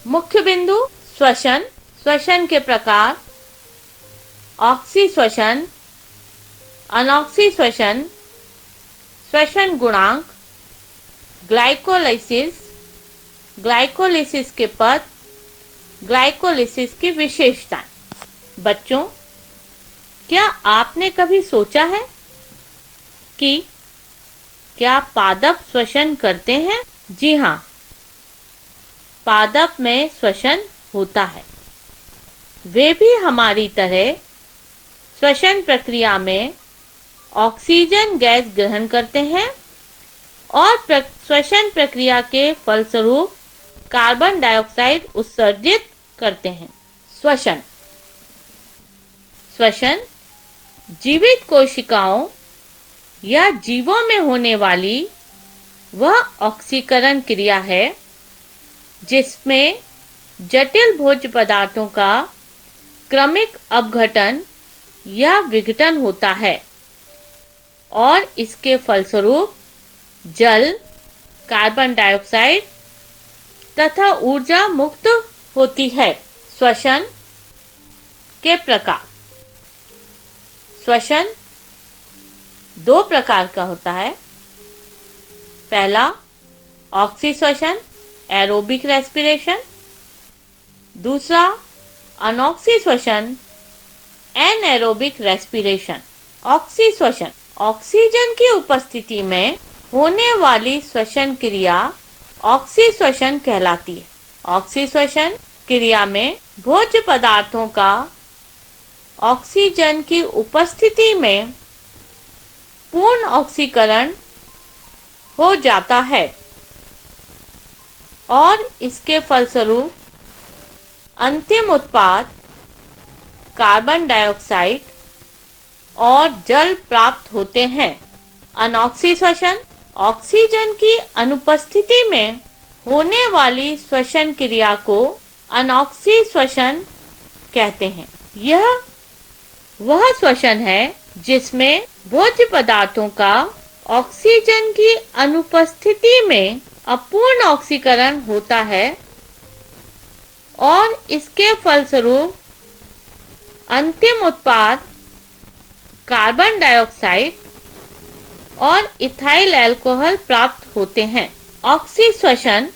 मुख्य बिंदु श्वसन, श्वसन के प्रकार, ऑक्सी श्वसन, अनॉक्सी श्वसन, श्वसन गुणांक, ग्लाइकोलाइसिस, ग्लाइकोलिसिस के पद, ग्लाइकोलिसिस की विशेषताएं। बच्चों, क्या आपने कभी सोचा है कि क्या पादप श्वसन करते हैं? जी हाँ, पादप में श्वसन होता है। वे भी हमारी तरह श्वसन प्रक्रिया में ऑक्सीजन गैस ग्रहण करते हैं और श्वसन प्रक्रिया के फलस्वरूप कार्बन डाइऑक्साइड उत्सर्जित करते हैं। श्वसन, श्वसन जीवित कोशिकाओं या जीवों में होने वाली वह ऑक्सीकरण क्रिया है जिसमें जटिल भोज्य पदार्थों का क्रमिक अपघटन या विघटन होता है और इसके फलस्वरूप जल, कार्बन डाइऑक्साइड तथा ऊर्जा मुक्त होती है। श्वसन के प्रकार, श्वसन दो प्रकार का होता है। पहला ऑक्सी श्वसन, एरोबिक रेस्पिरेशन। दूसरा अनॉक्सी श्वसन, एनएरोबिक रेस्पिरेशन। ऑक्सी श्वसन, ऑक्सीजन की उपस्थिति में होने वाली श्वसन क्रिया ऑक्सी श्वसन कहलाती है। ऑक्सी श्वसन क्रिया में भोज्य पदार्थों का ऑक्सीजन की उपस्थिति में पूर्ण ऑक्सीकरण हो जाता है और इसके फलस्वरूप अंतिम उत्पाद कार्बन डाइऑक्साइड और जल प्राप्त होते हैं। अनॉक्सी श्वसन, ऑक्सीजन की अनुपस्थिति में होने वाली श्वसन क्रिया को अनॉक्सी श्वसन कहते हैं। यह वह श्वसन है जिसमें भोज्य पदार्थों का ऑक्सीजन की अनुपस्थिति में अपूर्ण ऑक्सीकरण होता है और इसके फलस्वरूप अंतिम उत्पाद कार्बन डाइऑक्साइड और इथाइल अल्कोहल प्राप्त होते हैं। ऑक्सी श्वसन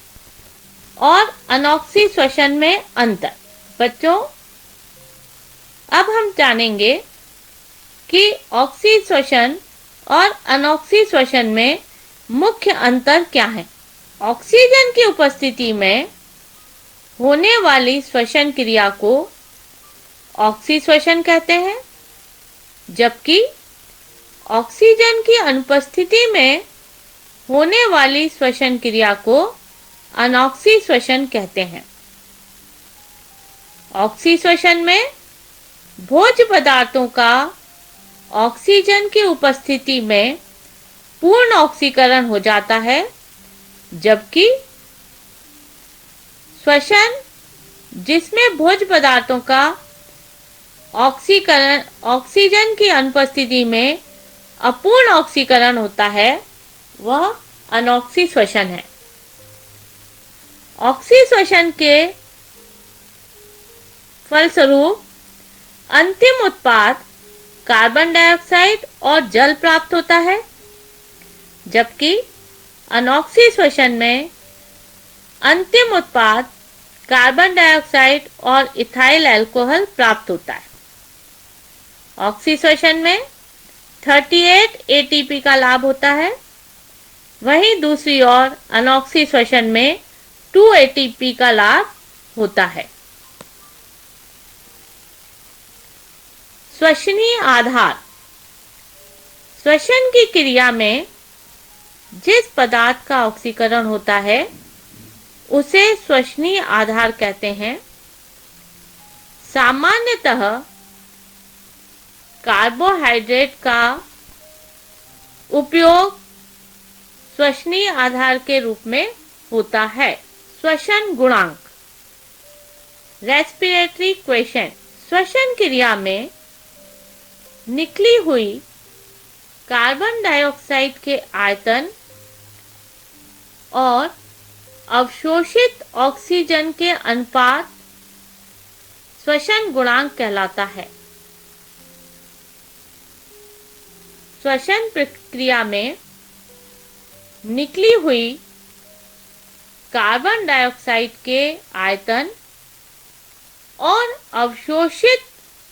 और अनॉक्सी श्वसन में अंतर। बच्चों, अब हम जानेंगे कि ऑक्सी श्वसन और अनॉक्सी श्वसन में मुख्य अंतर क्या है। ऑक्सीजन की उपस्थिति में होने वाली श्वसन क्रिया को ऑक्सी श्वसन कहते हैं, जबकि ऑक्सीजन की अनुपस्थिति में होने वाली श्वसन क्रिया को अनॉक्सी श्वसन कहते हैं। ऑक्सी श्वसन में भोज्य पदार्थों का ऑक्सीजन की उपस्थिति में पूर्ण ऑक्सीकरण हो जाता है, जबकि श्वसन जिसमें भोज्य पदार्थों का ऑक्सीजन की अनुपस्थिति में अपूर्ण ऑक्सीकरण होता है, वह अनॉक्सी श्वसन है। ऑक्सी श्वसन के फलस्वरूप अंतिम उत्पाद कार्बन डाइऑक्साइड और जल प्राप्त होता है, जबकि अनॉक्सी श्वसन में अंतिम उत्पाद कार्बन डाइऑक्साइड और इथाइल अल्कोहल प्राप्त होता है। ऑक्सी श्वसन में 38 एटीपी का लाभ होता है, वहीं दूसरी ओर अनॉक्सी श्वसन में 2 एटीपी का लाभ होता है। श्वसनीय आधार, श्वसन की क्रिया में जिस पदार्थ का ऑक्सीकरण होता है उसे श्वसनीय आधार कहते हैं। सामान्यतः कार्बोहाइड्रेट का उपयोग श्वसनीय आधार के रूप में होता है। श्वसन गुणांक, रेस्पिरेटरी क्वेश्चन, श्वसन क्रिया में निकली हुई कार्बन डाइऑक्साइड के आयतन और अवशोषित ऑक्सीजन के अनुपात श्वसन गुणांक कहलाता है। श्वसन प्रक्रिया में निकली हुई कार्बन डाइऑक्साइड के आयतन और अवशोषित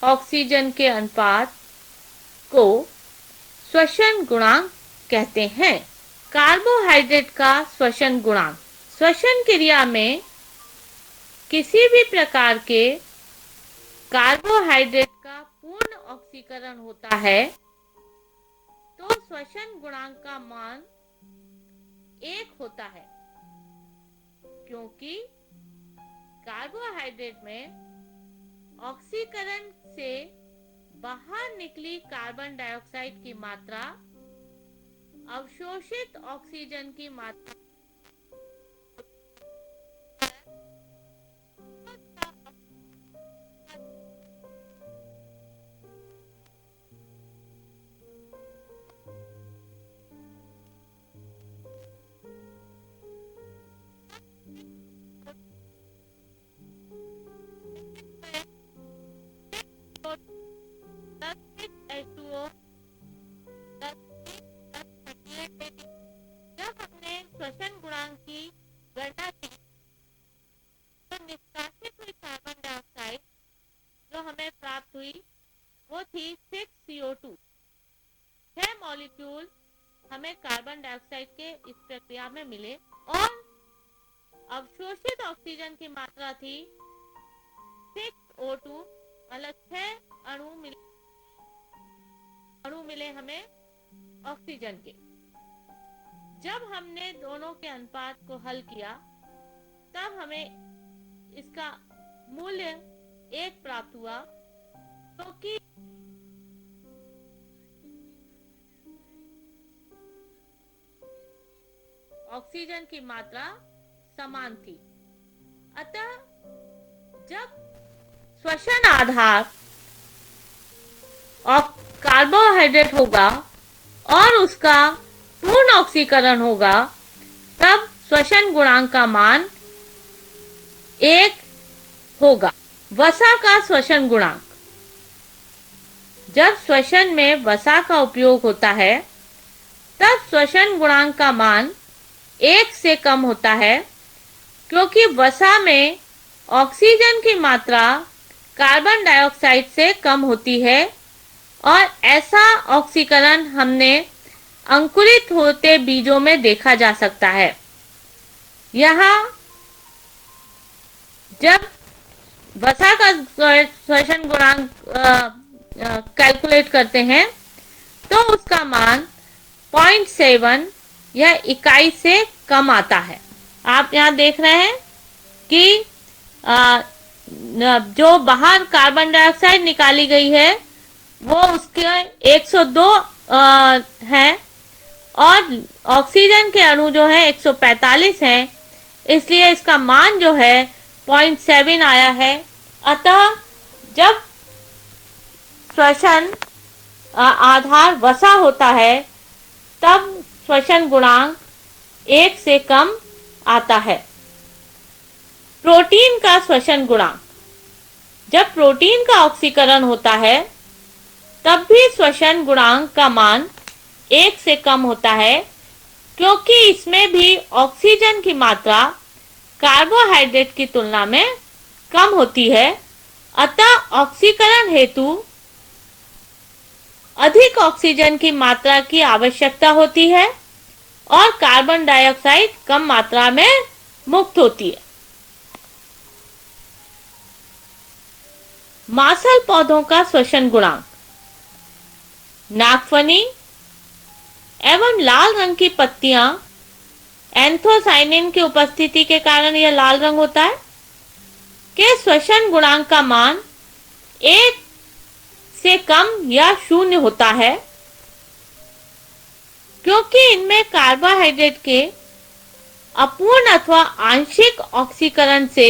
ऑक्सीजन के अनुपात को श्वसन गुणांक कहते हैं। कार्बोहाइड्रेट का श्वसन गुणांक। श्वसन क्रिया में किसी भी प्रकार के कार्बोहाइड्रेट का पूर्ण ऑक्सीकरण होता है तो श्वसन गुणांक का मान 1 होता है, क्योंकि कार्बोहाइड्रेट में ऑक्सीकरण से बाहर निकली कार्बन डाइऑक्साइड की मात्रा अवशोषित ऑक्सीजन की मात्रा जब हमने श्वसन गुणांक की गणना की तो निष्कासित हुई कार्बन डाइऑक्साइड जो हमें प्राप्त हुई वो थी 6CO2। 6 मॉलिक्यूल हमें कार्बन डाइऑक्साइड के इस प्रक्रिया में मिले और अवशोषित ऑक्सीजन की मात्रा थी 6O2, मतलब 6 अणु मिले हमें ऑक्सीजन के। जब हमने दोनों के अनुपात को हल किया तब हमें इसका मूल्य 1 प्राप्त हुआ, क्योंकि ऑक्सीजन की मात्रा समान थी। अतः जब श्वसन आधार कार्बोहाइड्रेट होगा और उसका पूर्ण ऑक्सीकरण होगा तब श्वसन गुणांक का मान 1 होगा। वसा का श्वसन गुणांक। जब श्वसन में वसा का उपयोग होता है तब श्वसन गुणांक का मान 1 से कम होता है, क्योंकि वसा में ऑक्सीजन की मात्रा कार्बन डाइऑक्साइड से कम होती है और ऐसा ऑक्सीकरण हमने अंकुरित होते बीजों में देखा जा सकता है। यहाँ जब वसा का श्वसन गुणांक कैलकुलेट करते हैं तो उसका मान 0.7 या इकाई से कम आता है। आप यहाँ देख रहे हैं कि जो बाहर कार्बन डाइऑक्साइड निकाली गई है वो उसके 102 है और ऑक्सीजन के अणु जो है 145 हैं, इसलिए इसका मान जो है 0.7 आया है। अतः जब श्वसन आधार वसा होता है तब श्वसन गुणांक 1 से कम आता है। प्रोटीन का श्वसन गुणांक। जब प्रोटीन का ऑक्सीकरण होता है तब भी श्वसन गुणांक का मान 1 से कम होता है, क्योंकि इसमें भी ऑक्सीजन की मात्रा कार्बोहाइड्रेट की तुलना में कम होती है। अतः ऑक्सीकरण हेतु अधिक ऑक्सीजन की मात्रा की आवश्यकता होती है और कार्बन डाइऑक्साइड कम मात्रा में मुक्त होती है। मांसल पौधों का श्वसन गुणांक। नागफनी एवं लाल रंग की पत्तियां एंथोसाइनिन की उपस्थिति के कारण यह लाल रंग होता है के श्वसन गुणांक का मान 1 से कम या 0 होता है, क्योंकि इनमें कार्बोहाइड्रेट के अपूर्ण अथवा आंशिक ऑक्सीकरण से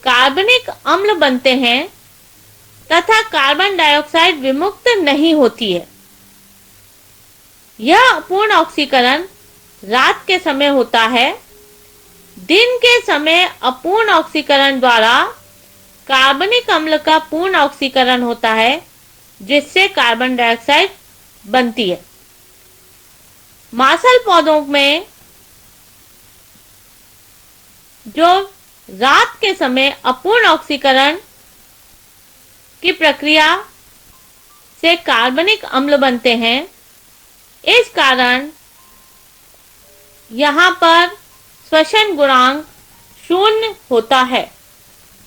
कार्बनिक अम्ल बनते हैं तथा कार्बन डाइऑक्साइड विमुक्त नहीं होती है। यह अपूर्ण ऑक्सीकरण रात के समय होता है दिन के समय अपूर्ण ऑक्सीकरण द्वारा कार्बनिक अम्ल का पूर्ण ऑक्सीकरण होता है, जिससे कार्बन डाइऑक्साइड बनती है। मांसल पौधों में जो रात के समय अपूर्ण ऑक्सीकरण की प्रक्रिया से कार्बनिक अम्ल बनते हैं, इस कारण यहाँ पर श्वसन गुणांक 0 होता है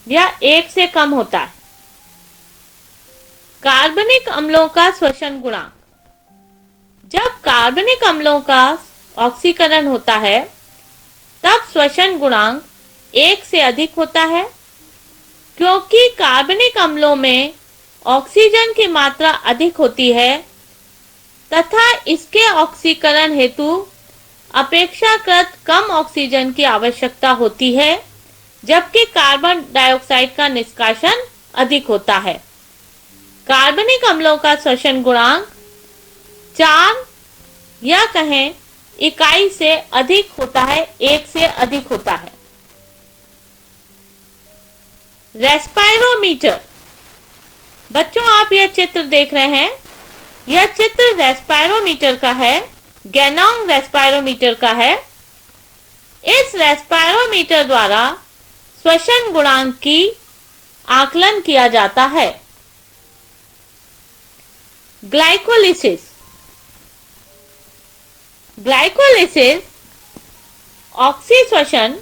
या 1 से कम होता है। कार्बनिक अम्लों का श्वसन गुणांक, जब कार्बनिक अम्लों का ऑक्सीकरण होता है तब श्वसन गुणांक 1 से अधिक होता है, क्योंकि कार्बनिक अम्लों में ऑक्सीजन की मात्रा अधिक होती है तथा इसके ऑक्सीकरण हेतु अपेक्षाकृत कम ऑक्सीजन की आवश्यकता होती है, जबकि कार्बन डाइऑक्साइड का निष्कासन अधिक होता है। कार्बनिक अम्लों का श्वसन गुणांक 4 या कहें इकाई से अधिक होता है, 1 से अधिक होता है। रेस्पायरोमीटर, बच्चों आप यह चित्र देख रहे हैं, यह चित्र रेस्पायरोमीटर का है, गैनोंग रेस्पायरोमीटर का है। इस रेस्पायरोमीटर द्वारा श्वसन गुणांक की आकलन किया जाता है। ग्लाइकोलिसिस, ग्लाइकोलिसिस ऑक्सीश्वसन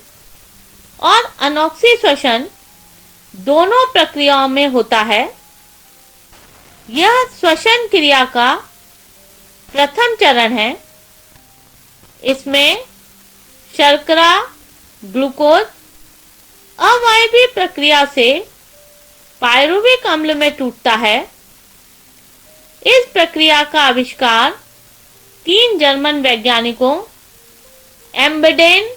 और अनॉक्सीश्वसन दोनों प्रक्रियाओं में होता है। यह श्वसन क्रिया का प्रथम चरण है। इसमें शर्करा ग्लूकोज अवायवीय प्रक्रिया से पायरुविक अम्ल में टूटता है। इस प्रक्रिया का आविष्कार 3 जर्मन वैज्ञानिकों एम्बेडेन,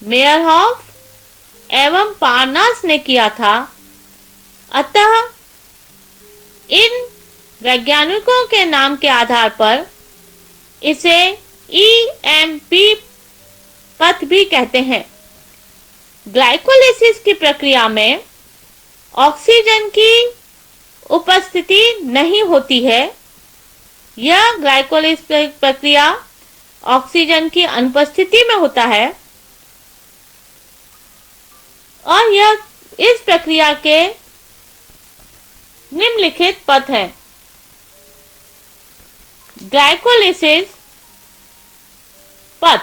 मेयरहॉफ एवं पार्नास ने किया था। अतः इन वैज्ञानिकों के नाम के आधार पर इसे EMP पथ भी कहते हैं। ग्लाइकोलिसिस की प्रक्रिया में ऑक्सीजन की उपस्थिति नहीं होती है। यह ग्लाइकोलिसिस प्रक्रिया ऑक्सीजन की अनुपस्थिति में होता है और यह इस प्रक्रिया के निम्नलिखित पथ हैं। ग्लाइकोलिसिस पथ,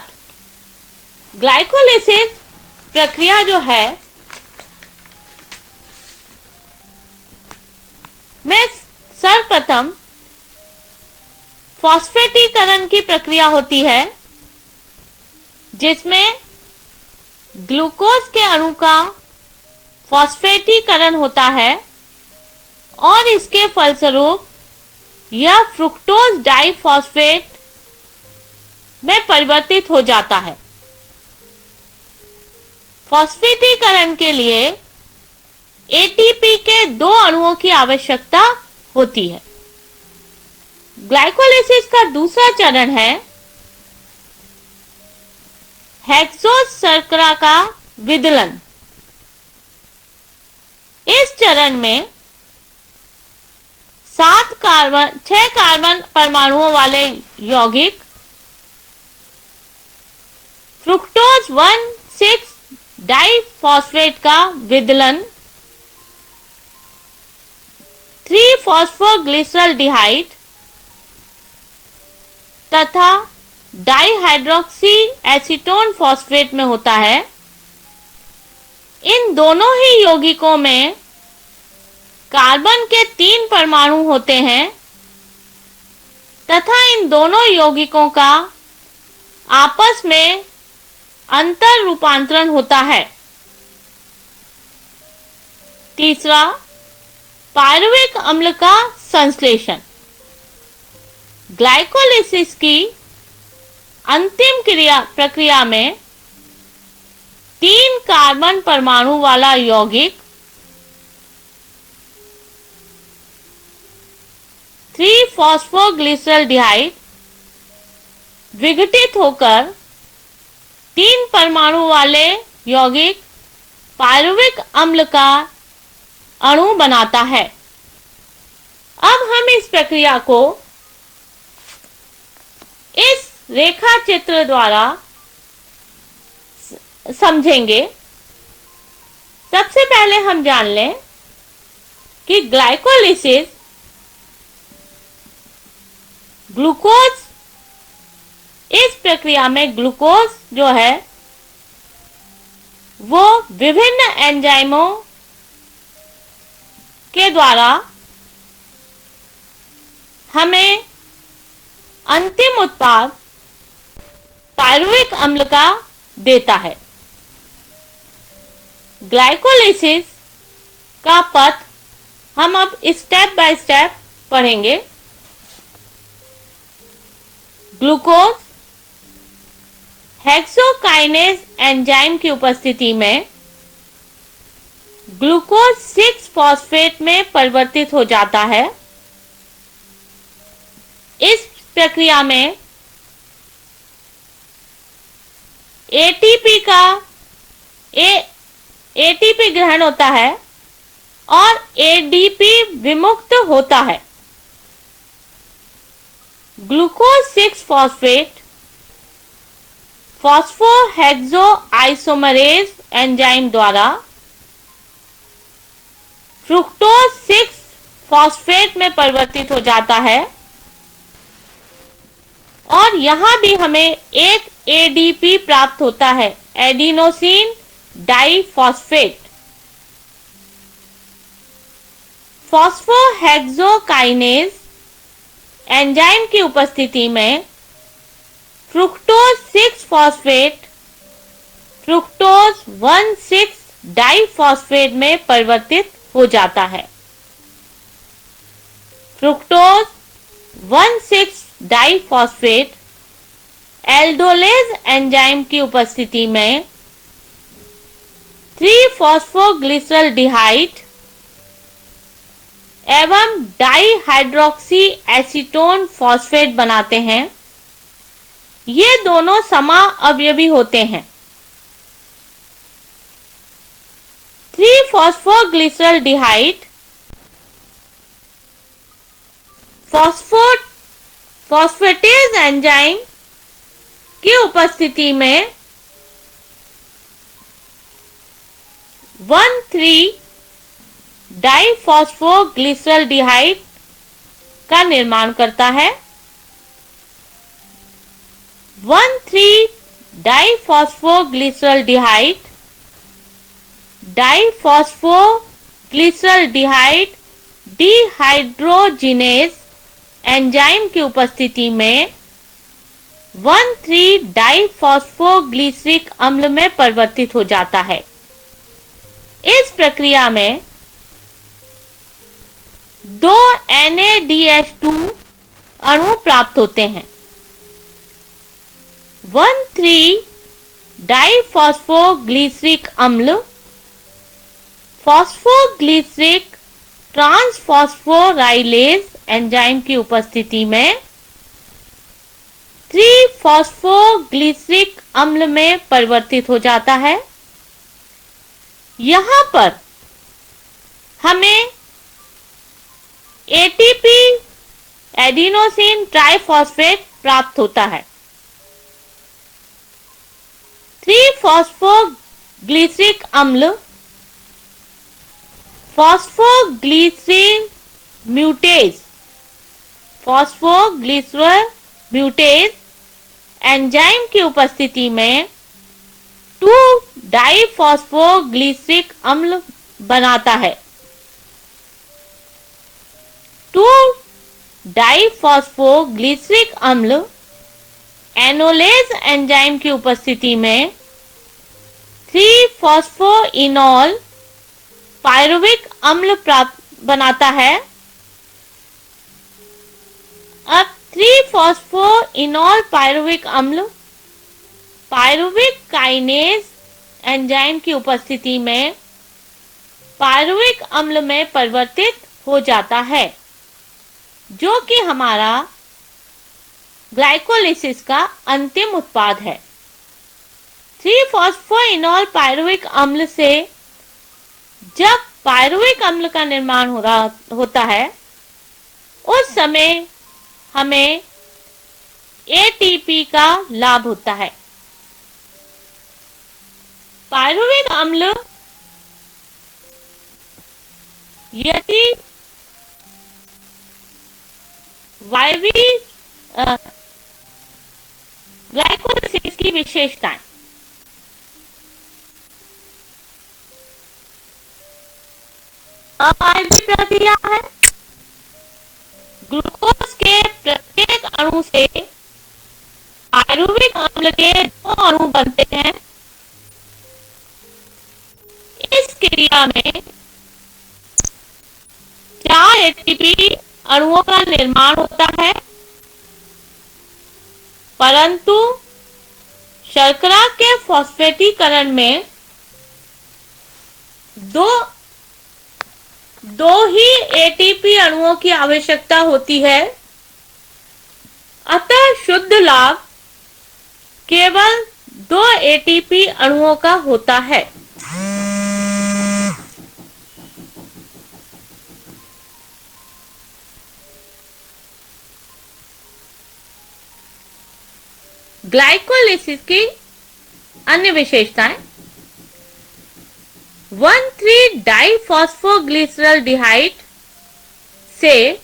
ग्लाइकोलिसिस प्रक्रिया जो है में सर्वप्रथम फॉस्फेटीकरण की प्रक्रिया होती है, जिसमें ग्लूकोज के अणु का फॉस्फेटीकरण होता है और इसके फलस्वरूप यह फ्रुक्टोज डाइफॉस्फेट में परिवर्तित हो जाता है। फॉस्फेटीकरण के लिए एटीपी के 2 अणुओं की आवश्यकता होती है। ग्लाइकोलिसिस का दूसरा चरण है हेक्सोज शर्करा का विदलन। इस चरण में 6 कार्बन परमाणुओं वाले यौगिक फ्रुक्टोज 1,6 डाइफॉस्फेट का विदलन 3-फॉस्फोग्लिसरॉल्डिहाइड तथा डाइहाइड्रोक्सी एसीटोन फॉस्फेट में होता है। इन दोनों ही यौगिकों में कार्बन के 3 परमाणु होते हैं तथा इन दोनों यौगिकों का आपस में अंतर रूपांतरण होता है। तीसरा, पायरुविक अम्ल का संश्लेषण। ग्लाइकोलिसिस की अंतिम प्रक्रिया में 3 कार्बन परमाणु वाला यौगिक 3-फॉस्फोग्लिसरॉल्डिहाइड विघटित होकर 3 परमाणु वाले यौगिक पायरुविक अम्ल का अणु बनाता है। अब हम इस प्रक्रिया को इस रेखा चित्र द्वारा समझेंगे। सबसे पहले हम जान लें कि ग्लाइकोलिसिस ग्लूकोज, इस प्रक्रिया में ग्लूकोज जो है वो विभिन्न एंजाइमों के द्वारा हमें अंतिम उत्पाद पायरुविक अम्ल का देता है। ग्लाइकोलिसिस का पथ हम अब स्टेप बाय स्टेप पढ़ेंगे। ग्लूकोज हेक्सोकाइनेज एंजाइम की उपस्थिति में ग्लूकोज 6 फॉस्फेट में परिवर्तित हो जाता है। इस प्रक्रिया में एटीपी ग्रहण होता है और एडीपी विमुक्त होता है। ग्लूकोज 6 फॉस्फेट फॉस्फोहेक्सो आइसोमरेज एंजाइम द्वारा फ्रुक्टोज 6 फॉस्फेट में परिवर्तित हो जाता है और यहां भी हमें एक एडीपी प्राप्त होता है, एडिनोसिन डाइफॉस्फेट। फॉस्फोहेक्सोकाइनेज एंजाइम की उपस्थिति में फ्रुक्टोज 6 फॉस्फेट फ्रुक्टोज 1,6 डाइफॉस्फेट में परिवर्तित हो जाता है। फ्रुक्टोज 1,6 डाइफॉस्फेट एल्डोलेज एंजाइम की उपस्थिति में 3-फॉस्फोग्लिसरॉल्डिहाइड एवं डाइहाइड्रोक्सी एसीटोन फॉस्फेट बनाते हैं। ये दोनों समाअवयवी होते हैं। 3-फॉस्फोग्लिसरॉल्डिहाइड फॉस्फेटेज एंजाइम की उपस्थिति में 1,3-डाइफॉस्फोग्लिसरॉल्डिहाइड का निर्माण करता है। 1,3-डाइफॉस्फोग्लिसरॉल्डिहाइड डाइफॉस्फोग्लिसरॉल्डिहाइड डिहाइड्रोजिनेज एंजाइम की उपस्थिति में 1,3-डाइफॉस्फोग्लिसरिक अम्ल में परिवर्तित हो जाता है। इस प्रक्रिया में 2 NADH2 अणु प्राप्त होते हैं। 1,3-डाइफॉस्फोग्लिसरिक अम्ल फॉस्फोग्लिसरिक ट्रांसफॉस्फोराइलेज एंजाइम की उपस्थिति में 3-फॉस्फोग्लिसरिक अम्ल में परिवर्तित हो जाता है। यहां पर हमें एटीपी एडिनोसिन ट्राइफॉस्फेट प्राप्त होता है। 3-फॉस्फोग्लिसरिक अम्ल फॉस्फोग्लिसरीन म्यूटेज एंजाइम की उपस्थिति में 2-डाइफॉस्फोग्लिसरिक अम्ल बनाता है। 2-डाइफॉस्फोग्लिसरिक अम्ल एनोलेज एंजाइम की उपस्थिति में 3-फॉस्फोइनॉल पायरुविक अम्ल बनाता है। अब 3-फॉस्फोइनॉल पायरुविक अम्ल पायरुविक काइनेज एंजाइम की उपस्थिति में पायरुविक अम्ल में परिवर्तित हो जाता है, जो कि हमारा ग्लाइकोलिसिस का अंतिम उत्पाद है। थ्री फॉस्फोइनॉल पायरुविक अम्ल से जब पायरुविक अम्ल का निर्माण होता है, उस समय हमें एटीपी का लाभ होता है। पायरुविक अम्ल यदि वायवीय ग्लाइकोलिसिस की विशेषताएं अवायवीय प्रक्रिया है। ग्लूकोज के प्रत्येक अणु से पायरुविक अम्ल के दो अणु बनते हैं। इस क्रिया में 4 एटीपी अणुओं का निर्माण होता है, परंतु शर्करा के फॉस्फेटीकरण में दो ही एटीपी अणुओं की आवश्यकता होती है। अतः शुद्ध लाभ केवल 2 एटीपी अणुओं का होता है। ग्लाइकोलिसिस की अन्य विशेषताएं 1,3-डाइफॉस्फोग्लिसरॉल्डिहाइड से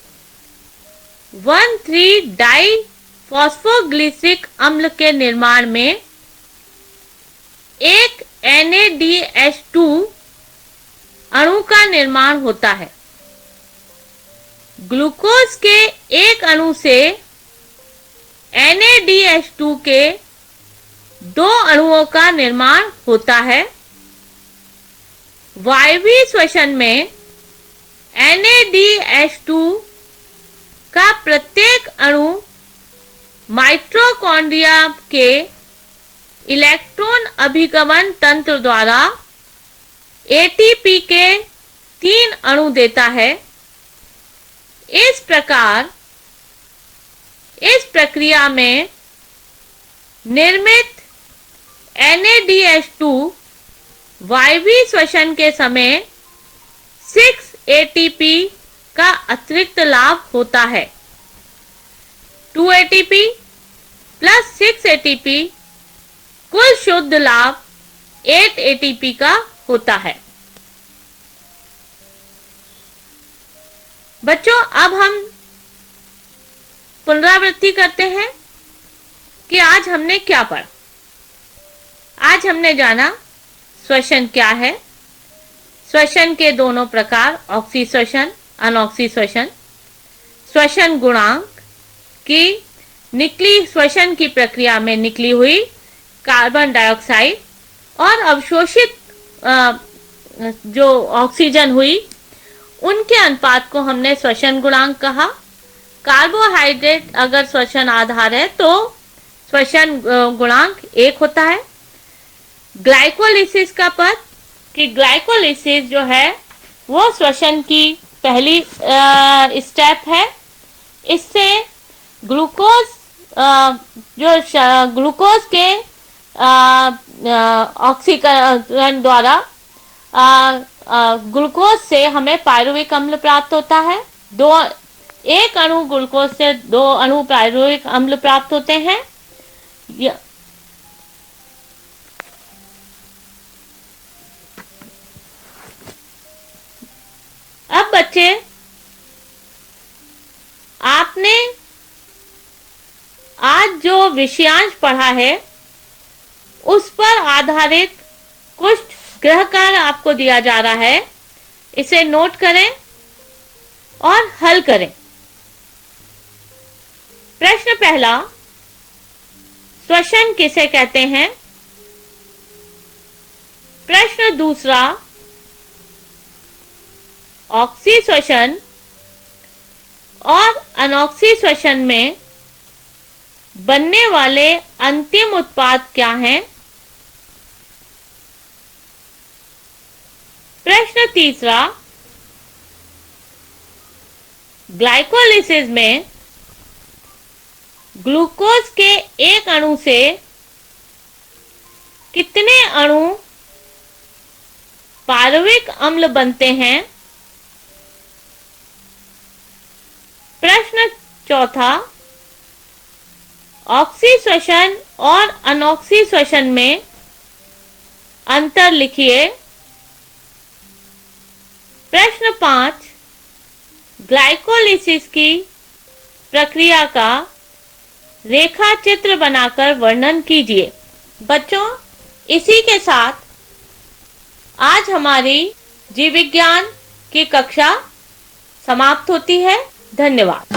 1,3-डाइफॉस्फोग्लिसरिक अम्ल के निर्माण में एक NADH2 अणु का निर्माण होता है। ग्लूकोज के एक अणु से NADH2 के 2 अणुओं का निर्माण होता है। वायवीय श्वसन में NADH2 का प्रत्येक अणु माइटोकॉन्ड्रिया के इलेक्ट्रॉन अभिगमन तंत्र द्वारा एटीपी के 3 अणु देता है। इस प्रक्रिया में निर्मित NADH2 वायवीय श्वसन के समय 6 एटीपी का अतिरिक्त लाभ होता है। 2 एटीपी प्लस 6 एटीपी कुल शुद्ध लाभ 8 एटीपी का होता है। बच्चों, अब हम पुनरावृत्ति करते हैं कि आज हमने क्या पढ़ा। आज हमने जाना श्वसन क्या है, श्वसन के दोनों प्रकार ऑक्सी श्वसन, अनॉक्सी श्वसन, श्वसन गुणांक की निकली श्वसन की प्रक्रिया में निकली हुई कार्बन डाइऑक्साइड और अवशोषित जो ऑक्सीजन हुई उनके अनुपात को हमने श्वसन गुणांक कहा। कार्बोहाइड्रेट अगर श्वसन आधार है तो श्वसन गुणांक 1 होता है। ग्लाइकोलिसिस का पद कि ग्लाइकोलिसिस जो है वो श्वसन की पहली स्टेप है। इससे ग्लूकोज ग्लूकोज के ऑक्सीकरण द्वारा ग्लूकोज से हमें पायरुविक अम्ल प्राप्त होता है। एक अणु ग्लूकोज से 2 अणु पायरुविक अम्ल प्राप्त होते हैं। अब बच्चे, आपने आज जो विषयांश पढ़ा है उस पर आधारित कुछ गृह कार्य आपको दिया जा रहा है। इसे नोट करें और हल करें। प्रश्न पहला, श्वसन किसे कहते हैं? प्रश्न दूसरा, ऑक्सी श्वसन और अनॉक्सी श्वसन में बनने वाले अंतिम उत्पाद क्या हैं? प्रश्न तीसरा, ग्लाइकोलिसिस में ग्लूकोज के एक अणु से कितने अणु पार्विक अम्ल बनते हैं? प्रश्न चौथा, ऑक्सीश्वसन और अनॉक्सीश्वसन में अंतर लिखिए। प्रश्न 5, ग्लाइकोलिसिस की प्रक्रिया का रेखा चित्र बनाकर वर्णन कीजिए। बच्चों, इसी के साथ आज हमारी जीव विज्ञान की कक्षा समाप्त होती है। धन्यवाद।